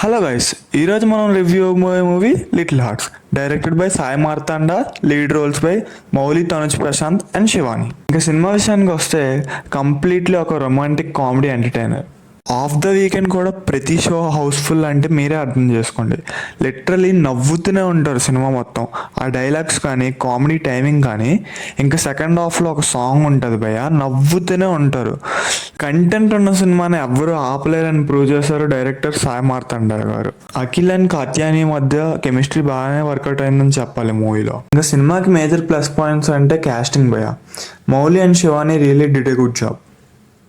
Hello guys, ఈరోజు మనం review movie Little Hearts, directed by Sai Marthanda, lead roles by Mouli, Tanuj Prashanth and Shivani. ఇంకా సినిమా విషయానికి వస్తే కంప్లీట్లీ ఒక romantic comedy entertainer. Of the weekend కూడా ప్రతి షో హౌస్ఫుల్ అంటే మీరే అర్థం చేసుకోండి. లిటరలీ నవ్వుతూనే ఉంటారు సినిమా మొత్తం. ఆ డైలాగ్స్ కానీ, కామెడీ టైమింగ్ కానీ, ఇంకా సెకండ్ హాఫ్లో ఒక సాంగ్ ఉంటుంది భయ్య, నవ్వుతూనే ఉంటారు. కంటెంట్ ఉన్న సినిమాని ఎవ్వరూ ఆపలేరని ప్రూవ్ చేశారు డైరెక్టర్ సాయి మార్తాండ గారు. అఖిల్ అండ్ కాత్యాని మధ్య కెమిస్ట్రీ బాగానే వర్కౌట్ అయిందని చెప్పాలి మూవీలో. ఇంకా సినిమాకి మేజర్ ప్లస్ పాయింట్స్ అంటే కాస్టింగ్ భయ్య. Mouli and Shivani really did a good job.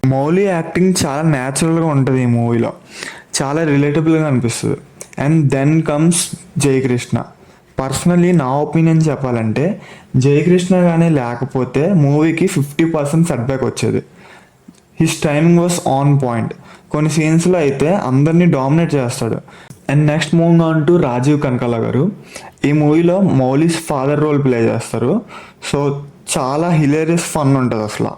Mouli acting చాలా న్యాచురల్గా ఉంటుంది ఈ మూవీలో, చాలా రిలేటబుల్గా అనిపిస్తుంది. And then comes Jayakrishna. Personally నా ఒపీనియన్ చెప్పాలంటే జయకృష్ణ కానీ లేకపోతే మూవీకి 50% సెట్బ్యాక్ వచ్చేది. His timing was on point. కొన్ని సీన్స్లో అయితే అందరినీ డామినేట్ చేస్తాడు. And next moving on to Rajeev Kanakala garu. ఈ మూవీలో మౌలీస్ ఫాదర్ రోల్ ప్లే చేస్తారు. సో చాలా హిలేరియస్ ఫన్ ఉంటుంది అసలు.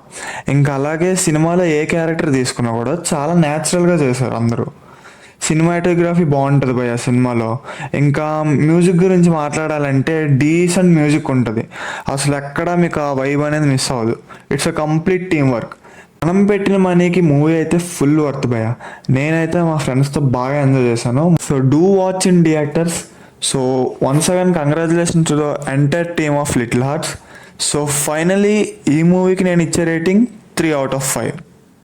ఇంకా అలాగే సినిమాలో ఏ క్యారెక్టర్ తీసుకున్నా కూడా చాలా న్యాచురల్గా చేశారు అందరూ. సినిమాటోగ్రఫీ బాగుంటుంది భయ్య సినిమాలో. ఇంకా మ్యూజిక్ గురించి మాట్లాడాలంటే డీసెంట్ మ్యూజిక్ ఉంటుంది. అసలు ఎక్కడా మీకు ఆ వైబ్ అనేది మిస్ అవ్వదు. It's a complete team work. మనం పెట్టిన మనీకి మూవీ అయితే ఫుల్ వర్త్ భయ్య. నేనైతే మా ఫ్రెండ్స్తో బాగా ఎంజాయ్ చేశాను. So do watch in theatres. So once again congratulation to the entire team of little hearts. So finally ఈ మూవీకి నేను ఇచ్చే రేటింగ్ 3/5.